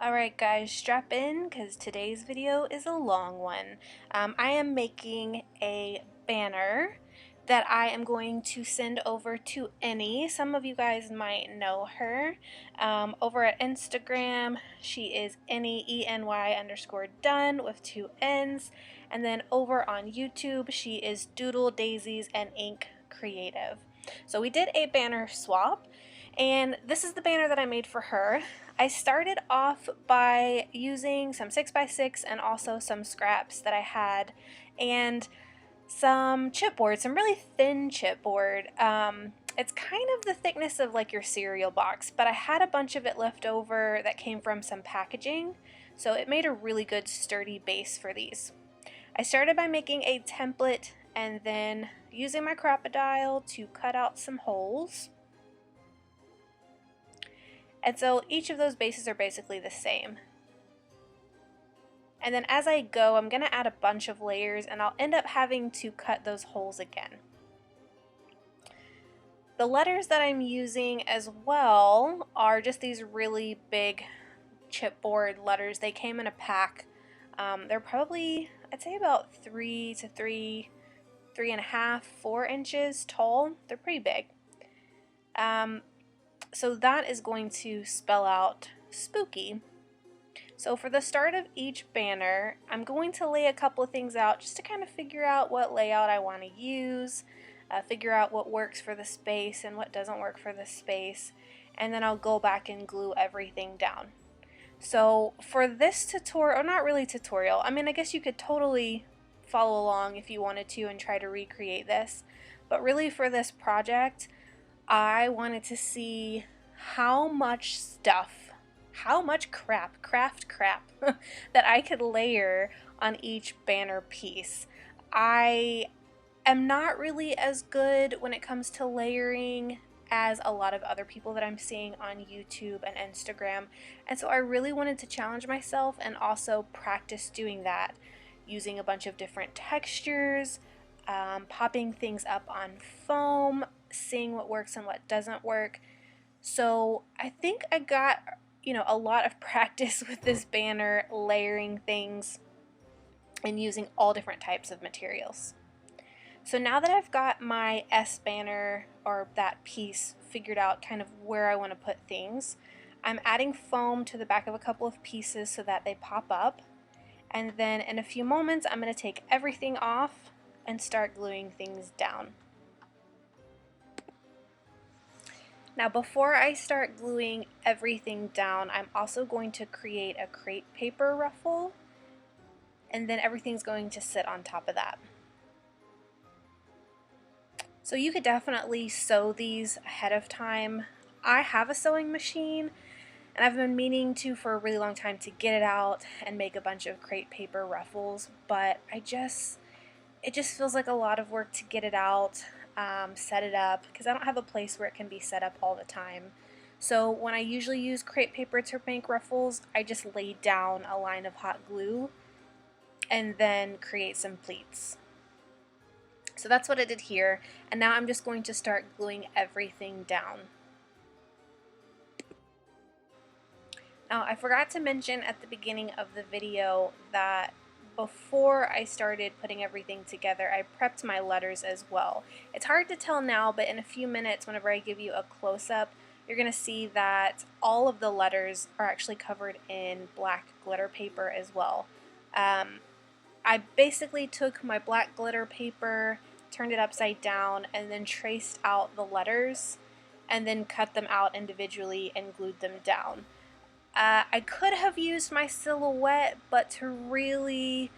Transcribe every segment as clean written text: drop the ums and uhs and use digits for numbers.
Alright guys, strap in because today's video is a long one. I am making a banner that I am going to send over to Eny. Some of you guys might know her. Over at Instagram, she is Eny, ENY_done with 2 N's. And then over on YouTube, she is Doodle Daisies and Ink Creative. So we did a banner swap, and this is the banner that I made for her. I started off by using some 6x6 and also some scraps that I had, and some chipboard, some really thin chipboard. It's kind of the thickness of like your cereal box, but I had a bunch of it left over that came from some packaging, so it made a really good sturdy base for these. I started by making a template and then using my Crop-A-Dile to cut out some holes. And so each of those bases are basically the same. And then as I go, I'm going to add a bunch of layers and I'll end up having to cut those holes again. The letters that I'm using as well are just these really big chipboard letters. They came in a pack. They're probably, I'd say about 3 to 3.5, 4 inches tall. They're pretty big. So that is going to spell out spooky. So for the start of each banner, I'm going to lay a couple of things out just to kind of figure out what layout I want to use, figure out what works for the space and what doesn't work for the space, and then I'll go back and glue everything down. So for this tutorial, or not really tutorial, I mean I guess you could totally follow along if you wanted to and try to recreate this, but really for this project, I wanted to see how much stuff, how much craft crap that I could layer on each banner piece. I am not really as good when it comes to layering as a lot of other people that I'm seeing on YouTube and Instagram, and so I really wanted to challenge myself and also practice doing that using a bunch of different textures, popping things up on foam, seeing what works and what doesn't work. So I think I got, a lot of practice with this banner, layering things and using all different types of materials. So now that I've got my S banner, or that piece, figured out kind of where I want to put things, I'm adding foam to the back of a couple of pieces so that they pop up. And then in a few moments I'm going to take everything off and start gluing things down. Now before I start gluing everything down, I'm also going to create a crepe paper ruffle, and then everything's going to sit on top of that. So you could definitely sew these ahead of time. I have a sewing machine and I've been meaning to for a really long time to get it out and make a bunch of crepe paper ruffles, but it just feels like a lot of work to get it out, set it up, because I don't have a place where it can be set up all the time. So when I usually use crepe paper to make ruffles, I just lay down a line of hot glue and then create some pleats. So that's what I did here, and now I'm just going to start gluing everything down. Now I forgot to mention at the beginning of the video that before I started putting everything together, I prepped my letters as well. It's hard to tell now, but in a few minutes whenever I give you a close-up, you're going to see that all of the letters are actually covered in black glitter paper as well. I basically took my black glitter paper, turned it upside down, and then traced out the letters, and then cut them out individually and glued them down. I could have used my silhouette, but to really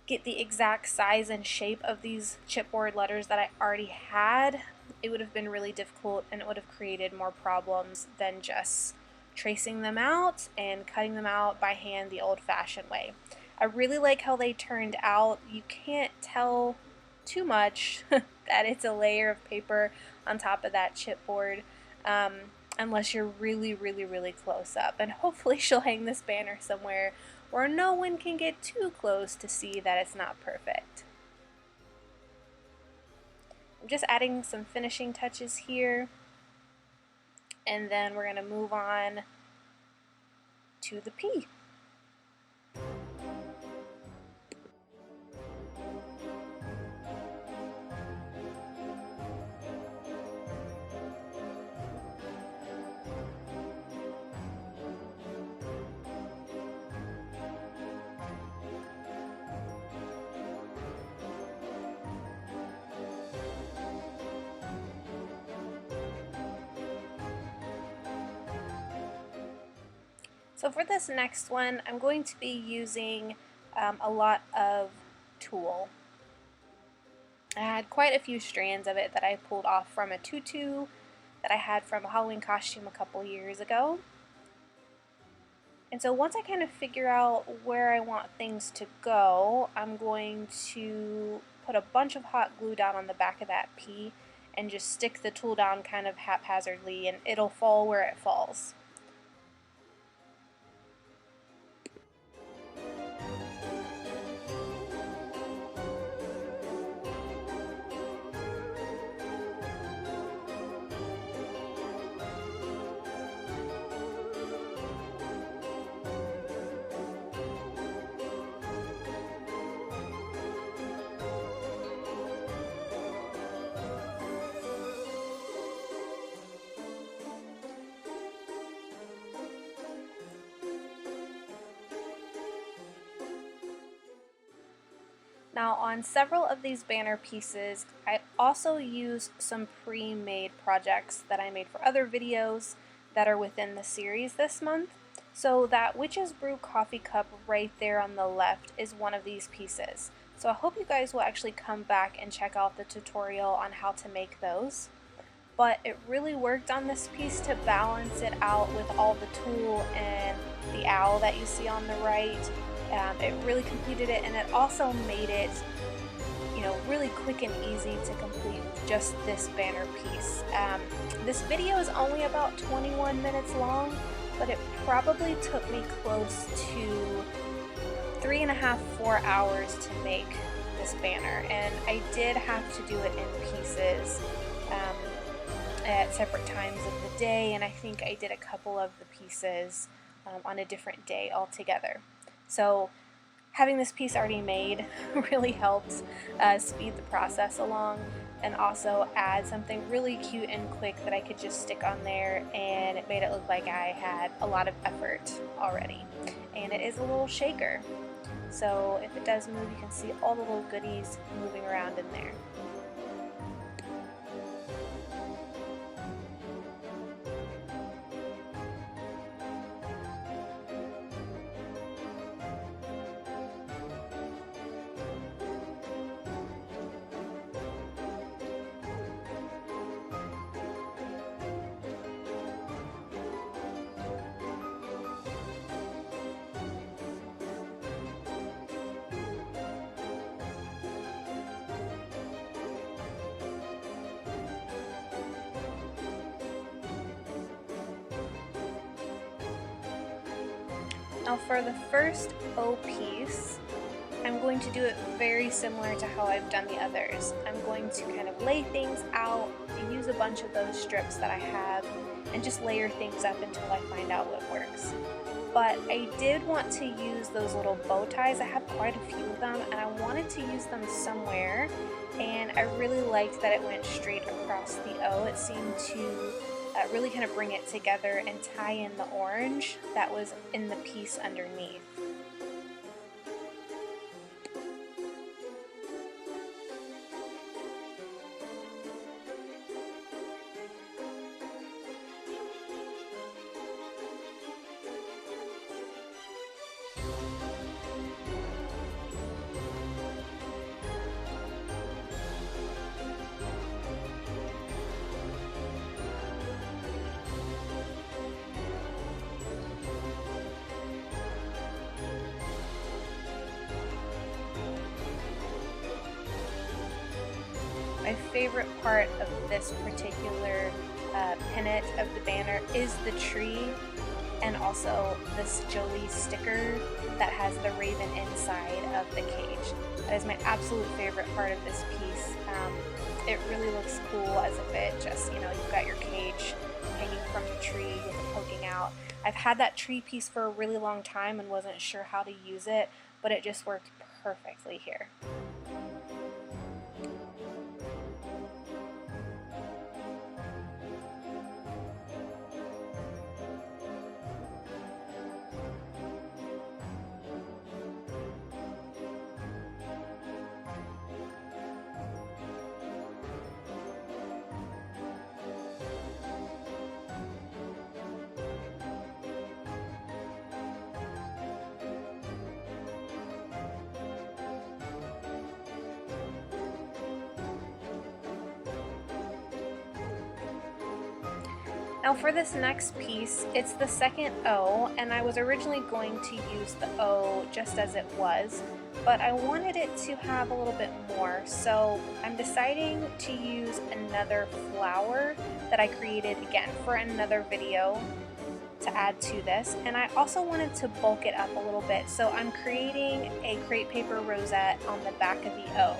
get the exact size and shape of these chipboard letters that I already had, it would have been really difficult and it would have created more problems than just tracing them out and cutting them out by hand the old-fashioned way. I really like how they turned out. You can't tell too much that it's a layer of paper on top of that chipboard. Unless you're really, really, really close up. And hopefully she'll hang this banner somewhere where no one can get too close to see that it's not perfect. I'm just adding some finishing touches here, and then we're going to move on to the P. So for this next one, I'm going to be using a lot of tulle. I had quite a few strands of it that I pulled off from a tutu that I had from a Halloween costume a couple years ago. And so once I kind of figure out where I want things to go, I'm going to put a bunch of hot glue down on the back of that P and just stick the tulle down kind of haphazardly, and it'll fall where it falls. Now on several of these banner pieces, I also use some pre-made projects that I made for other videos that are within the series this month. So that Witch's Brew coffee cup right there on the left is one of these pieces. So I hope you guys will actually come back and check out the tutorial on how to make those. But it really worked on this piece to balance it out with all the tulle and the owl that you see on the right. It really completed it, and it also made it, you know, really quick and easy to complete with just this banner piece. This video is only about 21 minutes long, but it probably took me close to 3.5 to 4 hours to make this banner, and I did have to do it in pieces at separate times of the day, and I think I did a couple of the pieces on a different day altogether. So having this piece already made really helped speed the process along, and also add something really cute and quick that I could just stick on there, and it made it look like I had a lot of effort already. And it is a little shaker, so if it does move, you can see all the little goodies moving around in there. Now for the first O piece, I'm going to do it very similar to how I've done the others. I'm going to kind of lay things out, use a bunch of those strips that I have, and just layer things up until I find out what works. But I did want to use those little bow ties. I have quite a few of them, and I wanted to use them somewhere, and I really liked that it went straight across the O. It seemed to really kind of bring it together and tie in the orange that was in the piece underneath. My favorite part of this particular pennant of the banner is the tree, and also this Jolie sticker that has the raven inside of the cage. That is my absolute favorite part of this piece. It really looks cool, as if it just, you know, you've got your cage hanging hanging from the tree with it poking out. I've had that tree piece for a really long time and wasn't sure how to use it, but it just worked perfectly here. Now for this next piece, it's the second O, and I was originally going to use the O just as it was, but I wanted it to have a little bit more, so I'm deciding to use another flower that I created again for another video to add to this, and I also wanted to bulk it up a little bit, so I'm creating a crepe paper rosette on the back of the O.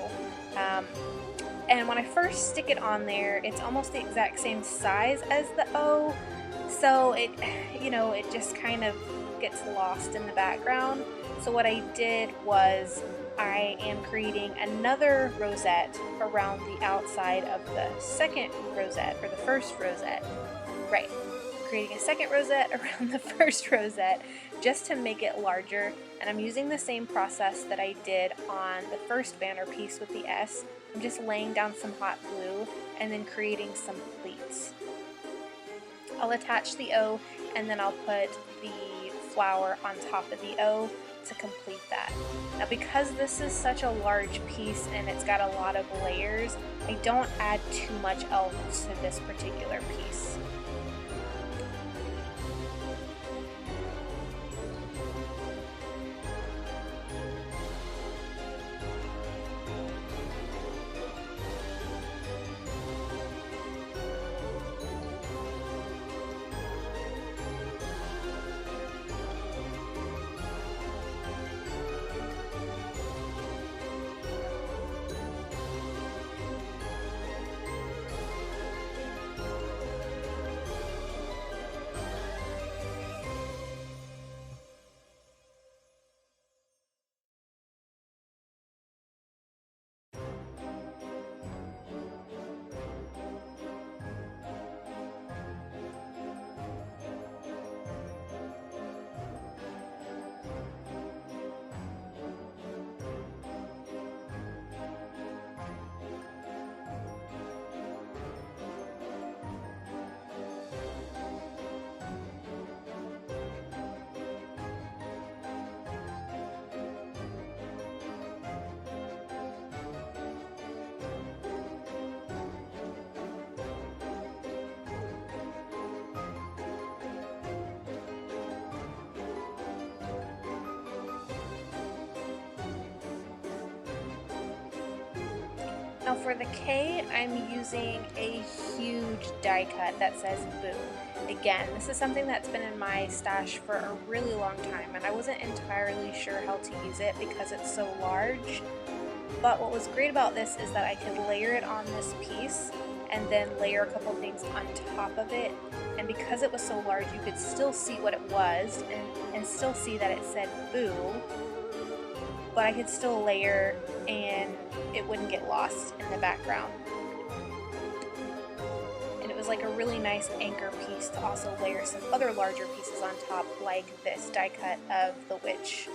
And when I first stick it on there, it's almost the exact same size as the O, so it, it just kind of gets lost in the background. So what I did was I am creating another rosette around the outside of the second rosette, or the first rosette. Right, creating a second rosette around the first rosette just to make it larger, and I'm using the same process that I did on the first banner piece with the S. I'm just laying down some hot glue and then creating some pleats. I'll attach the O and then I'll put the flower on top of the O to complete that. Now because this is such a large piece and it's got a lot of layers, I don't add too much else to this particular piece. Now for the K, I'm using a huge die cut that says Boo. Again, this is something that's been in my stash for a really long time, and I wasn't entirely sure how to use it because it's so large. But what was great about this is that I could layer it on this piece and then layer a couple things on top of it. And because it was so large, you could still see what it was and still see that it said Boo. But I could still layer and it wouldn't get lost in the background. And it was like a really nice anchor piece to also layer some other larger pieces on top, like this die cut of the witch.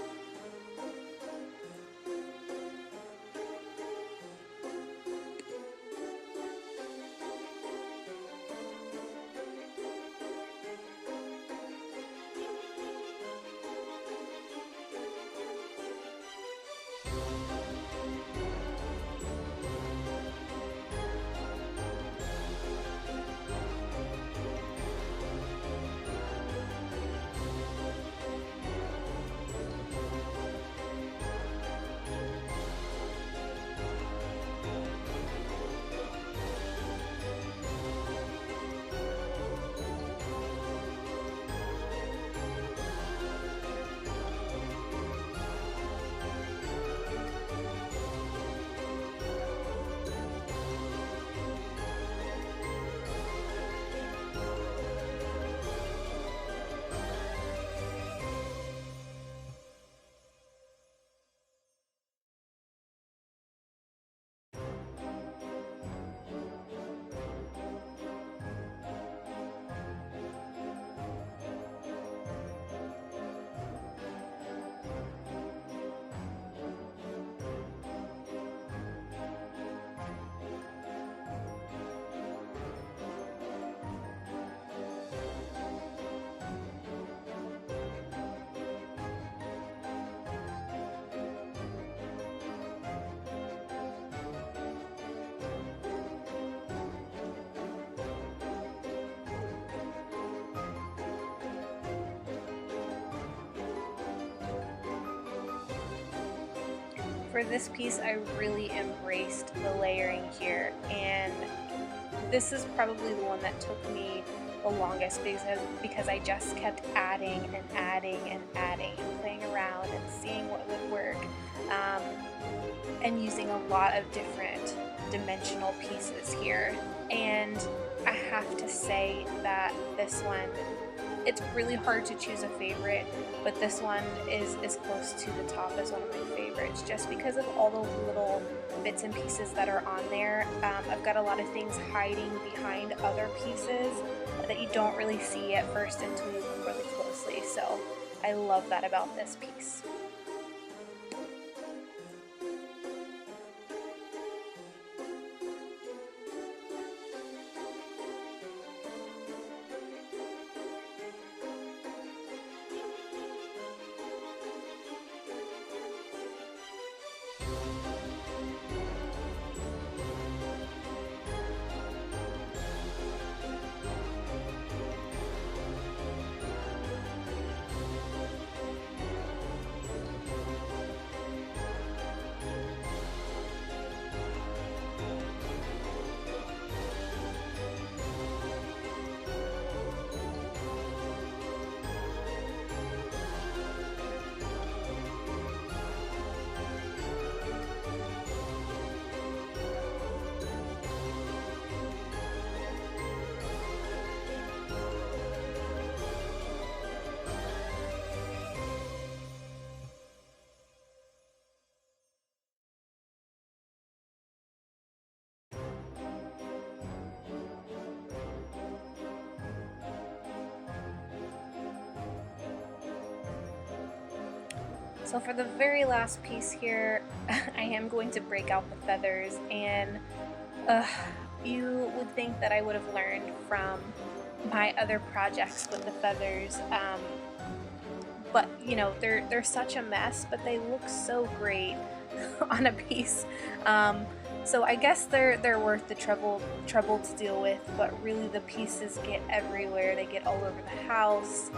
for this piece, I really embraced the layering here, and this is probably the one that took me the longest because I just kept adding and adding and adding and playing around and seeing what would work, and using a lot of different dimensional pieces here. And I have to say that this one, it's really hard to choose a favorite, but this one is close to the top as one of my favorites just because of all the little bits and pieces that are on there. I've got a lot of things hiding behind other pieces that you don't really see at first until you look really closely, so I love that about this piece. So for the very last piece here, I am going to break out the feathers, and you would think that I would have learned from my other projects with the feathers, but you know, they're such a mess, but they look so great on a piece. So I guess they're worth the trouble to deal with, but really the pieces get everywhere. They get all over the house.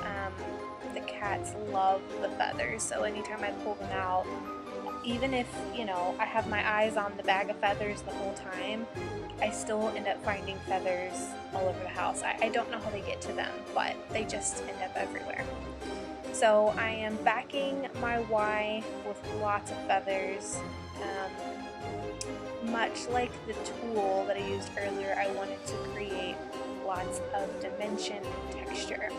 The cats love the feathers, so anytime I pull them out, even if, you know, I have my eyes on the bag of feathers the whole time, I still end up finding feathers all over the house. I don't know how they get to them, but they just end up everywhere. So I am backing my Y with lots of feathers. Much like the tool that I used earlier, I wanted to create lots of dimension and texture.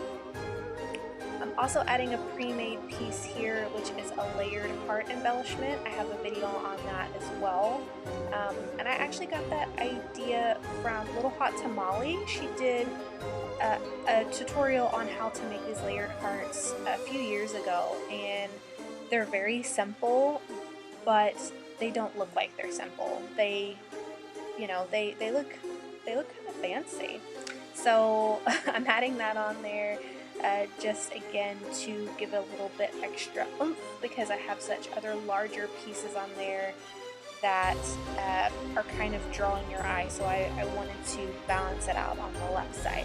I'm also adding a pre-made piece here, which is a layered heart embellishment. I have a video on that as well. And I actually got that idea from Little Hot Tamale. She did a tutorial on how to make these layered hearts a few years ago, and they're very simple, but they don't look like they're simple. They, you know, they look kind of fancy. So I'm adding that on there. Just again to give a little bit extra oomph, because I have such other larger pieces on there that are kind of drawing your eye, so I wanted to balance it out on the left side.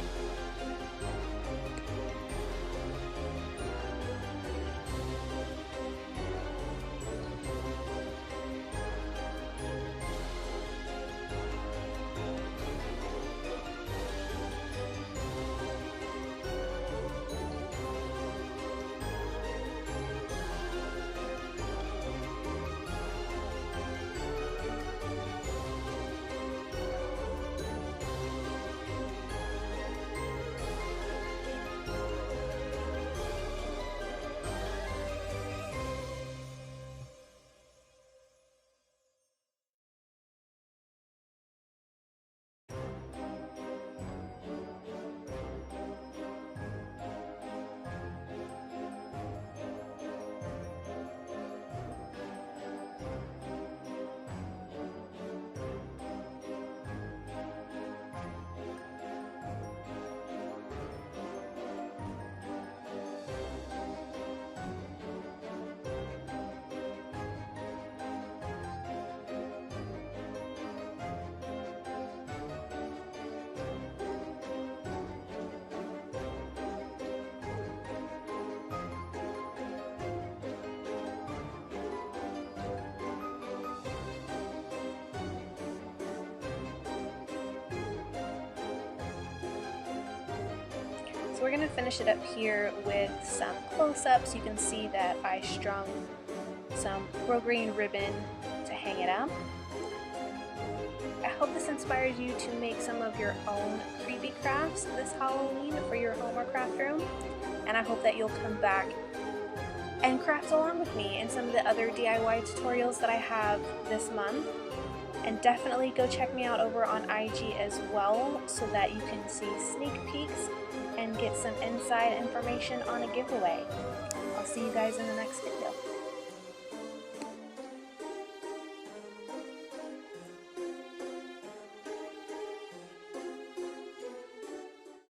we're going to finish it up here with some close-ups. You can see that I strung some grosgrain ribbon to hang it up. I hope this inspires you to make some of your own creepy crafts this Halloween for your home or craft room, and I hope that you'll come back and craft along with me in some of the other DIY tutorials that I have this month. And definitely go check me out over on IG as well so that you can see sneak peeks and get some inside information on a giveaway. I'll see you guys in the next video.